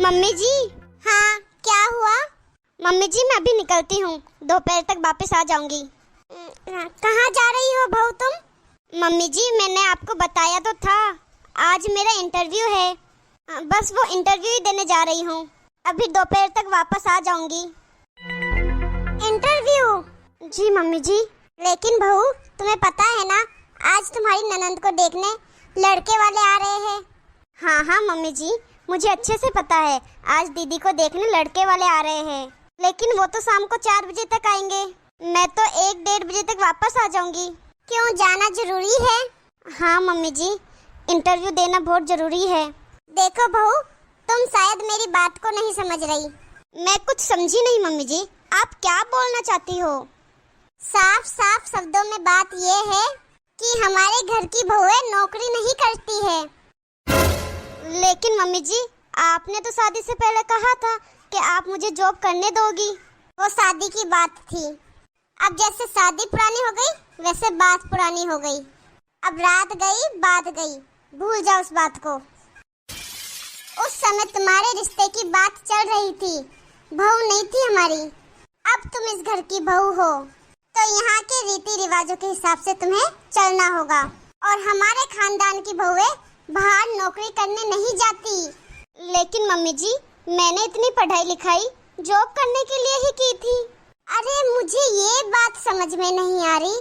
Mummy जी। हाँ, क्या हुआ? मम्मी जी मैं अभी निकलती हूँ, दोपहर तक वापस आ जाऊंगी। कहाँ जा रही हो बहू तुम? मम्मी जी मैंने आपको बताया तो था, आज मेरा इंटरव्यू है, बस वो इंटरव्यू ही देने जा रही हूँ। अभी दोपहर तक वापस आ जाऊंगी। इंटरव्यू? जी मम्मी जी। लेकिन बहू तुम्हें पता है ना, आज तुम्हारी ननंद को देखने लड़के वाले आ रहे हैं। हाँ हाँ मम्मी जी, मुझे अच्छे से पता है, आज दीदी को देखने लड़के वाले आ रहे हैं, लेकिन वो तो शाम को 4 बजे तक आएंगे। मैं तो 1-1:30 बजे तक वापस आ जाऊंगी। क्यों, जाना जरूरी है? हाँ मम्मी जी, इंटरव्यू देना बहुत जरूरी है। देखो बहू, तुम शायद मेरी बात को नहीं समझ रही। मैं कुछ समझी नहीं मम्मी जी, आप क्या बोलना चाहती हो? साफ साफ शब्दों में बात ये है कि हमारे घर की बहुएं नौकरी नहीं करती है। लेकिन मम्मी जी, आपने तो शादी से पहले कहा था कि आप मुझे जॉब करने दोगी। वो शादी की बात थी, अब जैसे शादी पुरानी हो गई वैसे बात पुरानी हो गई। अब रात गई बात गई, भूल जाओ उस बात को। उस समय तुम्हारे रिश्ते की बात चल रही थी, बहू नहीं थी हमारी। अब तुम इस घर की बहू हो, तो यहाँ के रीति रिवाजों के हिसाब से तुम्हें चलना होगा। और हमारे खानदान की बहुएं बाहर नौकरी करने नहीं जाती। लेकिन मम्मी जी, मैंने इतनी पढ़ाई लिखाई जॉब करने के लिए ही की थी। अरे मुझे ये बात समझ में नहीं आ रही,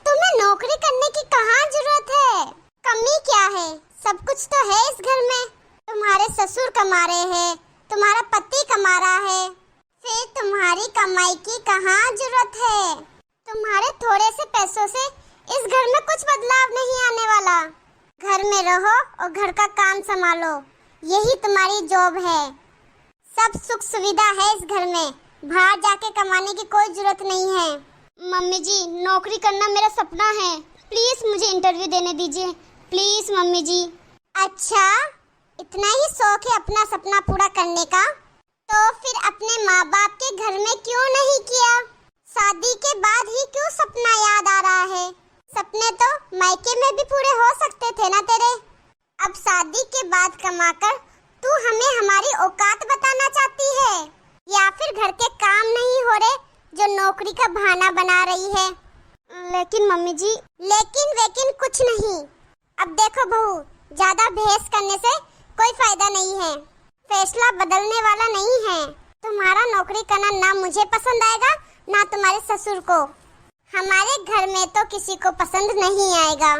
तुम्हें नौकरी करने की कहाँ जरूरत है? कमी क्या है? सब कुछ तो है इस घर में। तुम्हारे ससुर कमा रहे हैं, तुम्हारा पति कमा रहा है, फिर तुम्हारी कमाई की कहाँ जरूरत है? तुम्हारे थोड़े से पैसों से इस घर में कुछ बदलाव नहीं आने वाला। घर में रहो और घर का काम संभालो, यही तुम्हारी जॉब है। सब सुख सुविधा है इस घर में, बाहर जाके कमाने की कोई जरूरत नहीं है। मम्मी जी, नौकरी करना मेरा सपना है, प्लीज मुझे इंटरव्यू देने दीजिए, प्लीज मम्मी जी। अच्छा, इतना ही शौक है अपना सपना पूरा करने का, तो फिर अपने माँ बाप के घर में क्यों नहीं किया? शादी के बाद ही क्यों सपना याद आ रहा है? सपने तो मायके में भी पूरे हो सकते थे ना तेरे। अब शादी के बाद कमाकर तू हमें हमारी औकात बताना चाहती है, या फिर घर के काम नहीं हो रहे जो नौकरी का बहाना बना रही है? लेकिन मम्मी जी। लेकिन कुछ नहीं। अब देखो बहू, ज्यादा बहस करने से कोई फायदा नहीं है, फैसला बदलने वाला नहीं है। तुम्हारा नौकरी करना ना मुझे पसंद आएगा ना तुम्हारे ससुर को। हमारे घर में तो किसी को पसंद नहीं आएगा,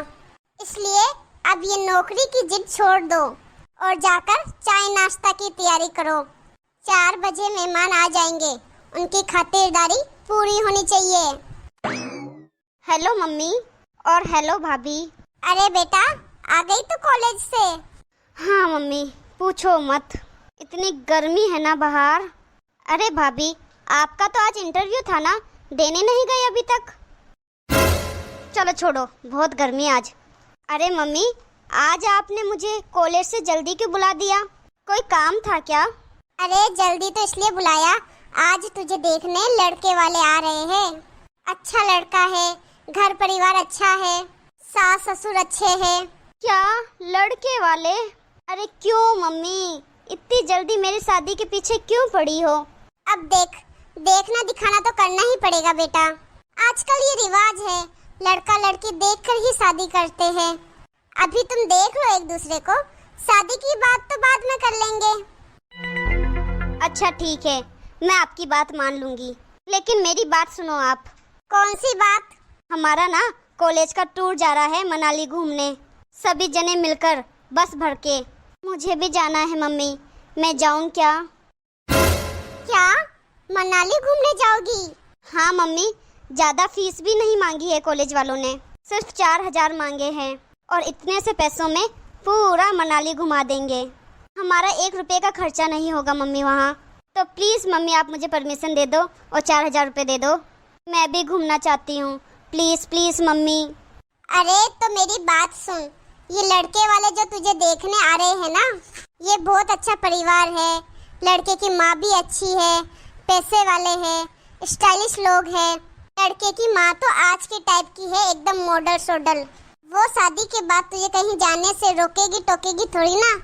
इसलिए अब ये नौकरी की जिद छोड़ दो और जाकर चाय नाश्ता की तैयारी करो। 4 बजे मेहमान आ जाएंगे, उनकी खातिरदारी पूरी होनी चाहिए। हेलो मम्मी और हेलो भाभी। अरे बेटा, आ गई तू कॉलेज से? हाँ मम्मी, पूछो मत, इतनी गर्मी है ना बाहर। अरे भाभी, आपका तो आज इंटरव्यू था ना, देने नहीं गए अभी तक? चलो छोड़ो, बहुत गर्मी आज। अरे मम्मी, आज आपने मुझे कॉलेज से जल्दी क्यों बुला दिया? कोई काम था क्या? अरे जल्दी तो इसलिए बुलाया, आज तुझे देखने लड़के वाले आ रहे हैं। अच्छा लड़का है, घर परिवार अच्छा है, सास ससुर अच्छे हैं। क्या लड़के वाले? अरे क्यों मम्मी, इतनी जल्दी मेरी शादी के पीछे क्यों पड़ी हो? अब देखना दिखाना तो करना ही पड़ेगा बेटा, आजकल ये रिवाज है, लड़का लड़की देखकर ही शादी करते हैं। अभी तुम देख लो एक दूसरे को, शादी की बात तो बाद में कर लेंगे। अच्छा ठीक है, मैं आपकी बात मान लूंगी, लेकिन मेरी बात सुनो आप। कौन सी बात? हमारा ना कॉलेज का टूर जा रहा है मनाली घूमने, सभी जने मिलकर बस भर के। मुझे भी जाना है मम्मी, मैं जाऊं क्या? क्या मनाली घूमने जाओगी? हाँ मम्मी, ज्यादा फीस भी नहीं मांगी है कॉलेज वालों ने, सिर्फ 4000 मांगे हैं और इतने से पैसों में पूरा मनाली घुमा देंगे। हमारा 1 रुपये का खर्चा नहीं होगा मम्मी वहाँ। तो प्लीज़ मम्मी, आप मुझे परमिशन दे दो और 4000 रुपये दे दो, मैं भी घूमना चाहती हूँ, प्लीज़ प्लीज़ मम्मी। अरे तो मेरी बात सुन, ये लड़के वाले जो तुझे देखने आ रहे हैं ना, ये बहुत अच्छा परिवार है, लड़के की माँ भी अच्छी है, पैसे वाले हैं, स्टाइलिश लोग हैं। लड़के की माँ तो आज के टाइप की है, एकदम मॉडल सोडल। वो शादी के बाद तुझे कहीं जाने से रोकेगी टोकेगी थोड़ी ना,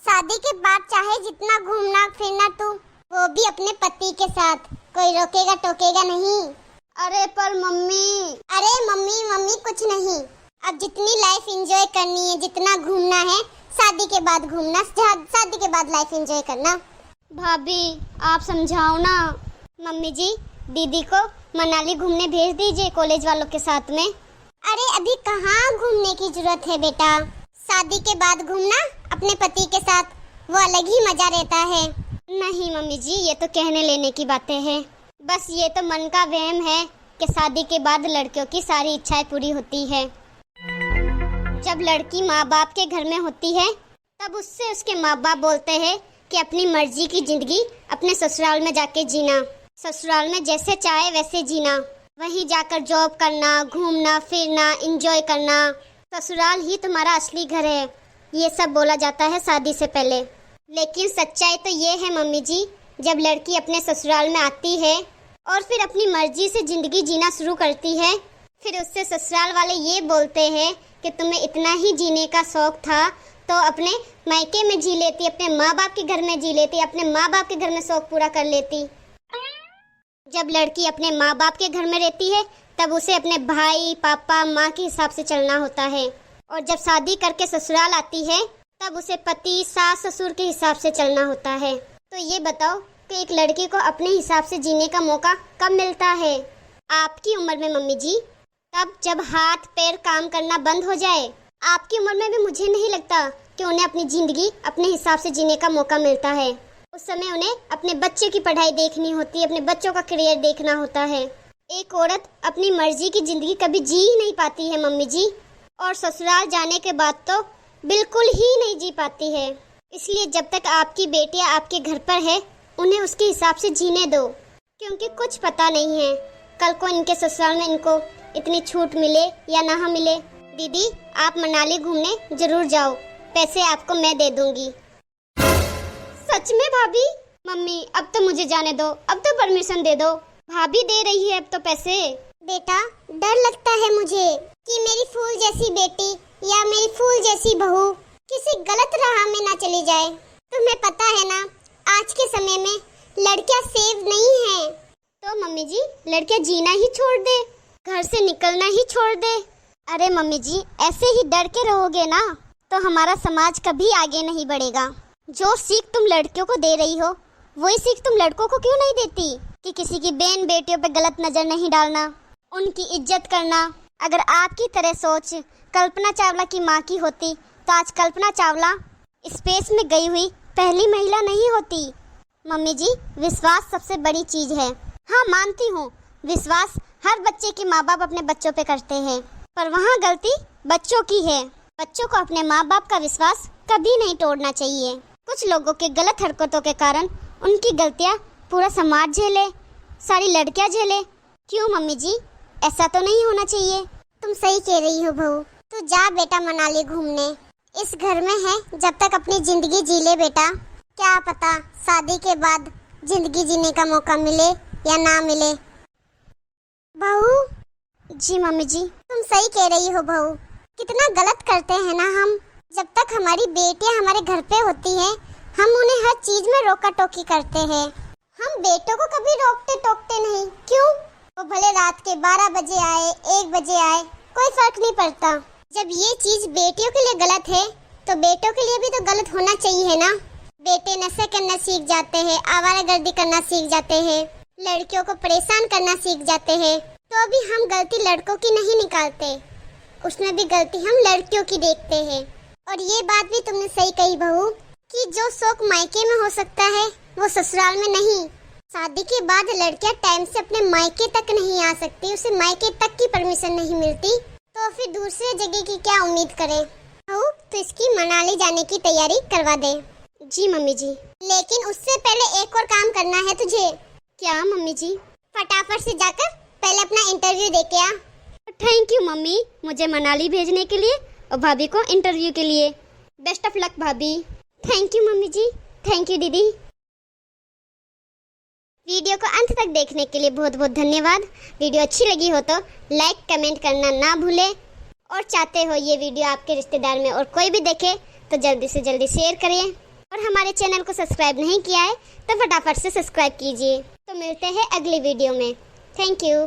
शादी के बाद चाहे जितना घूमना फिरना तू, वो भी अपने पति के साथ, कोई रोकेगा टोकेगा नहीं। अरे पर मम्मी। अरे मम्मी मम्मी कुछ नहीं। अब जितनी लाइफ एंजॉय करनी है, जितना घूमना है, शादी के बाद घूमना, शादी के बाद लाइफ एंजॉय करना। भाभी आप समझाओ ना। मम्मी जी, दीदी को मनाली घूमने भेज दीजिए कॉलेज वालों के साथ में। अरे अभी कहाँ घूमने की जरूरत है बेटा, शादी के बाद घूमना अपने पति के साथ, वो अलग ही मजा रहता है। नहीं मम्मी जी, ये तो कहने लेने की बातें हैं। बस ये तो मन का वहम है कि शादी के बाद लड़कियों की सारी इच्छाएं पूरी होती है। जब लड़की माँ बाप के घर में होती है तब उससे उसके माँ बाप बोलते हैं कि अपनी मर्जी की जिंदगी अपने ससुराल में जाके जीना, ससुराल में जैसे चाहे वैसे जीना, वहीं जाकर जॉब करना, घूमना फिरना, एंजॉय करना, ससुराल ही तुम्हारा असली घर है, ये सब बोला जाता है शादी से पहले। लेकिन सच्चाई तो ये है मम्मी जी, जब लड़की अपने ससुराल में आती है और फिर अपनी मर्जी से जिंदगी जीना शुरू करती है, फिर उससे ससुराल वाले ये बोलते हैं कि तुम्हें इतना ही जीने का शौक था तो अपने मायके में जी लेती, अपने माँ बाप के घर में जी लेती, अपने माँ बाप के घर में शौक पूरा कर लेती। जब लड़की अपने माँ बाप के घर में रहती है तब उसे अपने भाई पापा माँ के हिसाब से चलना होता है, और जब शादी करके ससुराल आती है तब उसे पति सास ससुर के हिसाब से चलना होता है। तो ये बताओ कि एक लड़की को अपने हिसाब से जीने का मौका कब मिलता है? आपकी उम्र में मम्मी जी, तब जब हाथ पैर काम करना बंद हो जाए। आपकी उम्र में भी मुझे नहीं लगता कि उन्हें अपनी जिंदगी अपने हिसाब से जीने का मौका मिलता है। उस समय उन्हें अपने बच्चे की पढ़ाई देखनी होती है, अपने बच्चों का करियर देखना होता है। एक औरत अपनी मर्जी की जिंदगी कभी जी ही नहीं पाती है मम्मी जी, और ससुराल जाने के बाद तो बिल्कुल ही नहीं जी पाती है। इसलिए जब तक आपकी बेटियां आपके घर पर है उन्हें उसके हिसाब से जीने दो, क्योंकि कुछ पता नहीं है कल को इनके ससुराल में इनको इतनी छूट मिले या ना मिले। दीदी आप मनाली घूमने जरूर जाओ, पैसे आपको मैं दे दूंगी। सच में भाभी? मम्मी अब तो मुझे जाने दो, अब तो परमिशन दे दो, भाभी दे रही है अब तो पैसे। बेटा डर लगता है मुझे कि मेरी फूल जैसी बेटी या मेरी फूल जैसी बहू किसी गलत राह में ना चली जाए। तुम्हें पता है ना आज के समय में लड़कियां सेफ नहीं हैं। तो मम्मी जी लड़कियां जीना ही छोड़ दे, घर से निकलना ही छोड़ दे? अरे मम्मी जी ऐसे ही डर के रहोगे ना तो हमारा समाज कभी आगे नहीं बढ़ेगा। जो सीख तुम लड़कियों को दे रही हो वही सीख तुम लड़कों को क्यों नहीं देती कि किसी की बहन बेटियों पे गलत नजर नहीं डालना, उनकी इज्जत करना। अगर आपकी तरह सोच कल्पना चावला की माँ की होती तो आज कल्पना चावला स्पेस में गई हुई पहली महिला नहीं होती। मम्मी जी विश्वास सबसे बड़ी चीज है। हाँ मानती हूँ विश्वास हर बच्चे के माँ बाप अपने बच्चों पे करते हैं, पर वहाँ गलती बच्चों की है। बच्चों को अपने माँ बाप का विश्वास कभी नहीं तोड़ना चाहिए। कुछ लोगों के गलत हरकतों के कारण उनकी गलतियाँ पूरा समाज झेले, सारी लड़कियाँ झेले। क्यों मम्मी जी ऐसा तो नहीं होना चाहिए। तुम सही कह रही हो बहू, तू जा बेटा मनाली घूमने, इस घर में है जब तक अपनी जिंदगी जी ले बेटा। क्या पता शादी के बाद जिंदगी जीने का मौका मिले या ना मिले। बहू। जी मम्मी जी। तुम सही कह रही हो बहू, कितना गलत करते हैं ना हम। जब तक हमारी बेटियां हमारे घर पे होती हैं हम उन्हें हर चीज में रोका टोकी करते हैं। हम बेटों को कभी रोकते टोकते नहीं। क्यों? वो भले रात के 12 बजे आए 1 बजे आए, कोई फर्क नहीं पड़ता। जब ये चीज बेटियों के लिए गलत है तो बेटों के लिए भी तो गलत होना चाहिए ना। बेटे नशे करना सीख जाते हैं, आवारागर्दी करना सीख जाते हैं, लड़कियों को परेशान करना सीख जाते हैं। तो अभी हम गलती लड़कों की नहीं निकालते, उसमें भी गलती हम लड़कियों की देखते हैं। और ये बात भी तुमने सही कही बहू कि जो शौक मायके में हो सकता है वो ससुराल में नहीं। शादी के बाद लड़कियां टाइम से अपने मायके तक नहीं आ सकती, उसे मायके तक की परमिशन नहीं मिलती, तो फिर दूसरे जगह की क्या उम्मीद करे। बहू तो इसकी मनाली जाने की तैयारी करवा दे। जी मम्मी जी। लेकिन उससे पहले एक और काम करना है तुझे। क्या मम्मी जी? फटाफट से जाकर पहले अपना इंटरव्यू दे के आ। थैंक यू मम्मी मुझे मनाली भेजने के लिए और भाभी को इंटरव्यू के लिए। बेस्ट ऑफ लक भाभी। Thank you mummy ji. Thank you दीदी। वीडियो को अंत तक देखने के लिए बहुत बहुत धन्यवाद। वीडियो अच्छी लगी हो तो लाइक कमेंट करना ना भूलें, और चाहते हो ये वीडियो आपके रिश्तेदार में और कोई भी देखे तो जल्दी से जल्दी शेयर करें। और हमारे चैनल को सब्सक्राइब नहीं किया है तो फटाफट से सब्सक्राइब कीजिए। तो मिलते हैं अगली वीडियो में। Thank you.